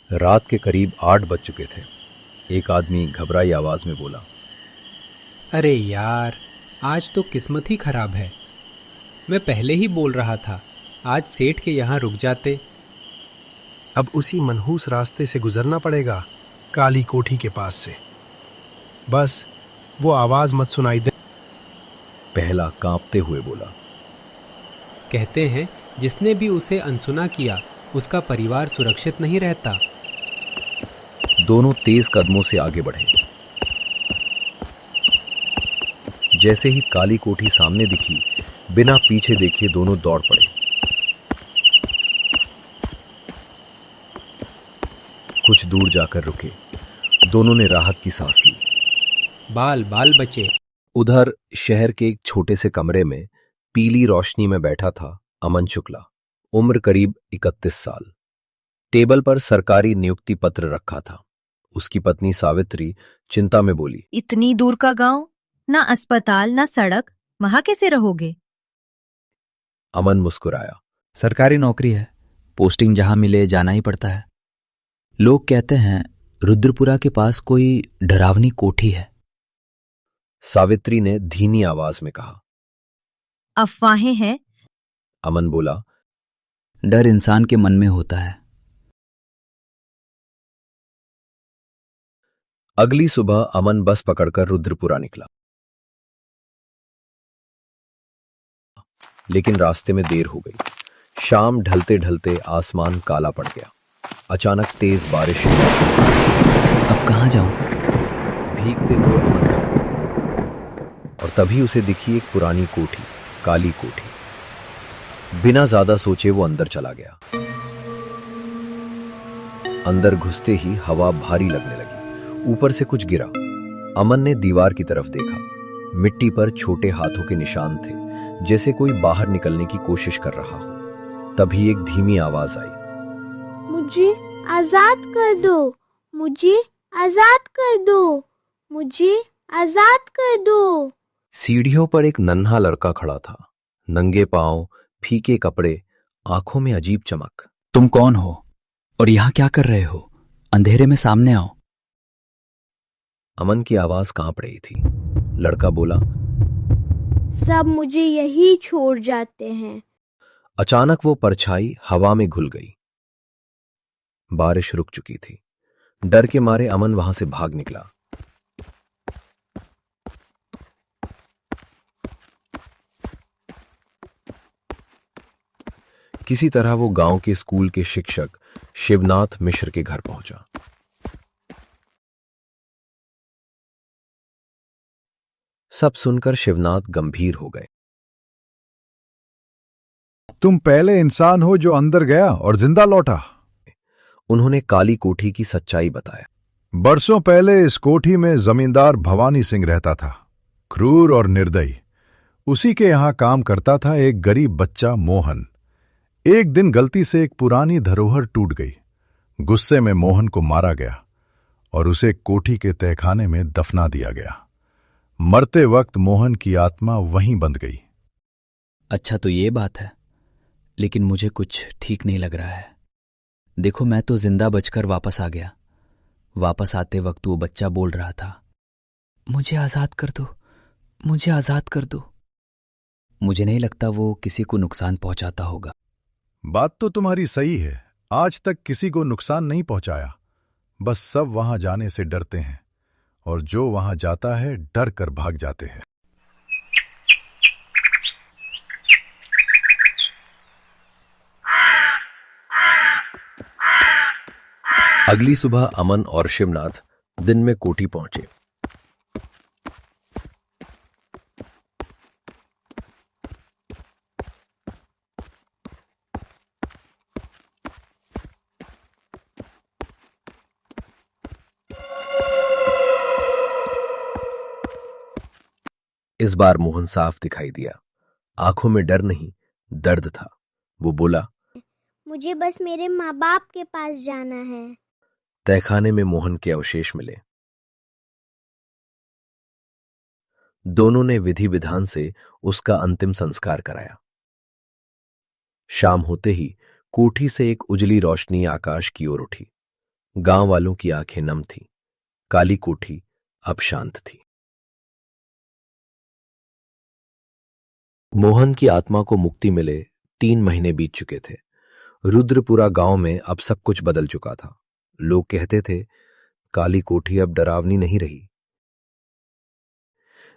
रात के करीब 8 बज चुके थे। एक आदमी घबराई आवाज में बोला, अरे यार, आज तो किस्मत ही खराब है। मैं पहले ही बोल रहा था, आज सेठ के यहाँ रुक जाते। अब उसी मनहूस रास्ते से गुजरना पड़ेगा, काली कोठी के पास से। बस वो आवाज मत सुनाई दे। पहला कांपते हुए बोला। कहते हैं जिसने भी उसे अनसुना किया उसका परिवार सुरक्षित नहीं रहता। दोनों तेज कदमों से आगे बढ़े। जैसे ही काली कोठी सामने दिखी, बिना पीछे देखे दोनों दौड़ पड़े। कुछ दूर जाकर रुके। दोनों ने राहत की सांस ली। बाल बाल बचे। उधर शहर के एक छोटे से कमरे में पीली रोशनी में बैठा था अमन शुक्ला, उम्र करीब 31 साल। टेबल पर सरकारी नियुक्ति पत्र रखा था। उसकी पत्नी सावित्री चिंता में बोली, इतनी दूर का गांव, ना अस्पताल ना सड़क, वहां कैसे रहोगे? अमन मुस्कुराया। सरकारी नौकरी है, पोस्टिंग जहां मिले जाना ही पड़ता है। लोग कहते हैं रुद्रपुरा के पास कोई डरावनी कोठी है। सावित्री ने धीमी आवाज में कहा। अफवाहें हैं। अमन बोला, डर इंसान के मन में होता है। अगली सुबह अमन बस पकड़कर रुद्रपुरा निकला, लेकिन रास्ते में देर हो गई। शाम ढलते ढलते आसमान काला पड़ गया। अचानक तेज बारिश शुरू हुई। अब कहाँ जाऊं? भीगते हुए अमन दौड़ा और तभी उसे दिखी एक पुरानी कोठी, काली कोठी। बिना ज्यादा सोचे वो अंदर चला गया। अंदर घुसते ही हवा भारी लगने लगी। ऊपर से कुछ गिरा। अमन ने दीवार की तरफ देखा। मिट्टी पर छोटे हाथों के निशान थे, जैसे कोई बाहर निकलने की कोशिश कर रहा हो। तभी एक धीमी आवाज आई, मुझे आजाद कर दो, मुझे आजाद कर दो, मुझे आजाद कर दो। सीढ़ियों पर एक नन्हा लड़का खड़ा था, नंगे पांव, फीके कपड़े, आंखों में अजीब चमक। तुम कौन हो और यहां क्या कर रहे हो? अंधेरे में सामने आओ। अमन की आवाज कांप रही थी। लड़का बोला, सब मुझे यही छोड़ जाते हैं। अचानक वो परछाई हवा में घुल गई। बारिश रुक चुकी थी। डर के मारे अमन वहां से भाग निकला। किसी तरह वो गांव के स्कूल के शिक्षक शिवनाथ मिश्र के घर पहुंचा। सब सुनकर शिवनाथ गंभीर हो गए। तुम पहले इंसान हो जो अंदर गया और जिंदा लौटा। उन्होंने काली कोठी की सच्चाई बताया। बरसों पहले इस कोठी में जमींदार भवानी सिंह रहता था, क्रूर और निर्दयी। उसी के यहां काम करता था एक गरीब बच्चा मोहन। एक दिन गलती से एक पुरानी धरोहर टूट गई। गुस्से में मोहन को मारा गया और उसे कोठी के तहखाने में दफना दिया गया। मरते वक्त मोहन की आत्मा वहीं बंध गई। अच्छा तो ये बात है, लेकिन मुझे कुछ ठीक नहीं लग रहा है। देखो, मैं तो जिंदा बचकर वापस आ गया। वापस आते वक्त वो बच्चा बोल रहा था, मुझे आजाद कर दो, मुझे आजाद कर दो। मुझे नहीं लगता वो किसी को नुकसान पहुंचाता होगा। बात तो तुम्हारी सही है। आज तक किसी को नुकसान नहीं पहुंचाया। बस सब वहां जाने से डरते हैं, और जो वहां जाता है डर कर भाग जाते हैं। अगली सुबह अमन और शिवनाथ दिन में कोठी पहुंचे। इस बार मोहन साफ दिखाई दिया। आंखों में डर नहीं, दर्द था। वो बोला, मुझे बस मेरे माँ बाप के पास जाना है। तहखाने में मोहन के अवशेष मिले। दोनों ने विधि विधान से उसका अंतिम संस्कार कराया। शाम होते ही कोठी से एक उजली रोशनी आकाश की ओर उठी। गांव वालों की आंखें नम थीं। काली कोठी अब शांत थी। मोहन की आत्मा को मुक्ति मिले 3 महीने बीत चुके थे। रुद्रपुरा गांव में अब सब कुछ बदल चुका था। लोग कहते थे काली कोठी अब डरावनी नहीं रही।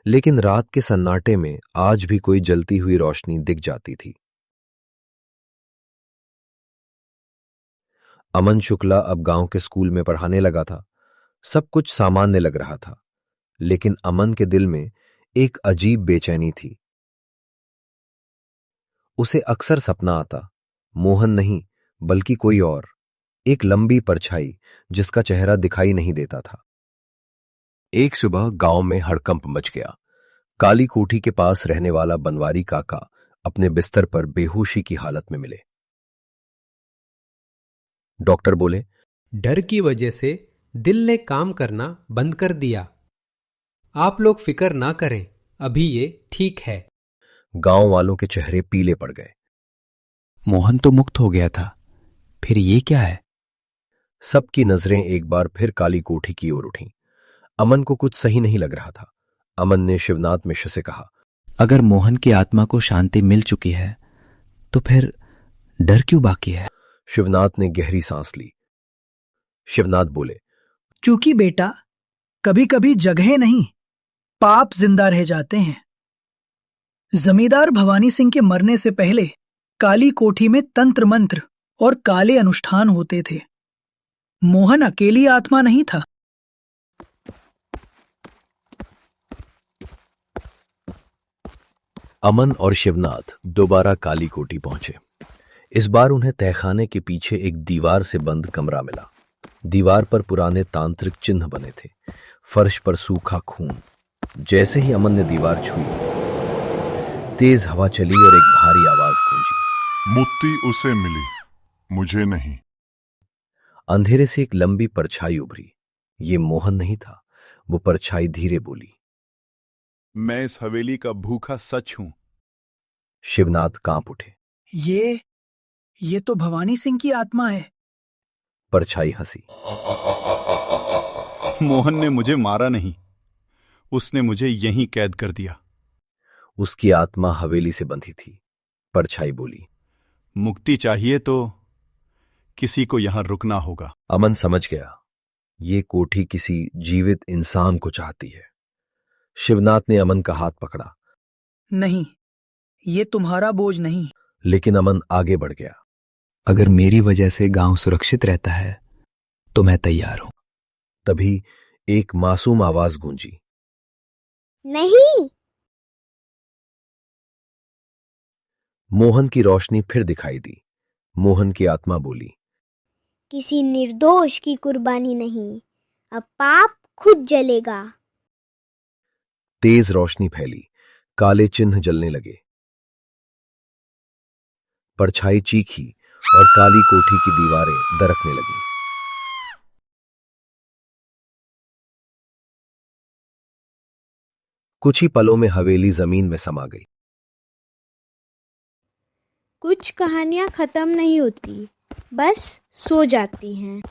लेकिन रात के सन्नाटे में आज भी कोई जलती हुई रोशनी दिख जाती थी। अमन शुक्ला अब गांव के स्कूल में पढ़ाने लगा था। सब कुछ सामान्य लग रहा था, लेकिन अमन के दिल में एक अजीब बेचैनी थी। उसे अक्सर सपना आता, मोहन नहीं बल्कि कोई और, एक लंबी परछाई जिसका चेहरा दिखाई नहीं देता था। एक सुबह गांव में हड़कंप मच गया। काली कोठी के पास रहने वाला बनवारी काका अपने बिस्तर पर बेहोशी की हालत में मिले। डॉक्टर बोले, डर की वजह से दिल ने काम करना बंद कर दिया। आप लोग फिक्र ना करें, अभी ये ठीक है। गांव वालों के चेहरे पीले पड़ गए। मोहन तो मुक्त हो गया था, फिर ये क्या है? सबकी नजरें एक बार फिर काली कोठी की ओर उठीं। अमन को कुछ सही नहीं लग रहा था। अमन ने शिवनाथ मिश्र से कहा, अगर मोहन की आत्मा को शांति मिल चुकी है तो फिर डर क्यों बाकी है? शिवनाथ ने गहरी सांस ली। शिवनाथ बोले, चूंकि बेटा कभी कभी जगह नहीं पाप जिंदा रह जाते हैं। जमींदार भवानी सिंह के मरने से पहले काली कोठी में तंत्र मंत्र और काले अनुष्ठान होते थे। मोहन अकेली आत्मा नहीं था। अमन और शिवनाथ दोबारा काली कोठी पहुंचे। इस बार उन्हें तहखाने के पीछे एक दीवार से बंद कमरा मिला। दीवार पर पुराने तांत्रिक चिन्ह बने थे, फर्श पर सूखा खून। जैसे ही अमन ने दीवार छुई, तेज हवा चली और एक भारी आवाज गूंजी। मुक्ति उसे मिली, मुझे नहीं। अंधेरे से एक लंबी परछाई उभरी। ये मोहन नहीं था। वो परछाई धीरे बोली, मैं इस हवेली का भूखा सच हूं। शिवनाथ कांप उठे। ये तो भवानी सिंह की आत्मा है। परछाई हंसी। मोहन ने मुझे मारा नहीं, उसने मुझे यहीं कैद कर दिया। उसकी आत्मा हवेली से बंधी थी। परछाई बोली, मुक्ति चाहिए तो किसी को यहां रुकना होगा। अमन समझ गया, ये कोठी किसी जीवित इंसान को चाहती है। शिवनाथ ने अमन का हाथ पकड़ा। नहीं, ये तुम्हारा बोझ नहीं। लेकिन अमन आगे बढ़ गया। अगर मेरी वजह से गांव सुरक्षित रहता है तो मैं तैयार हूं। तभी एक मासूम आवाज गूंजी, नहीं। मोहन की रोशनी फिर दिखाई दी। मोहन की आत्मा बोली, किसी निर्दोष की कुर्बानी नहीं, अब पाप खुद जलेगा। तेज रोशनी फैली, काले चिन्ह जलने लगे। परछाई चीखी और काली कोठी की दीवारें दरकने लगी। कुछ ही पलों में हवेली जमीन में समा गई। कुछ कहानियां खत्म नहीं होती, बस सो जाती हैं।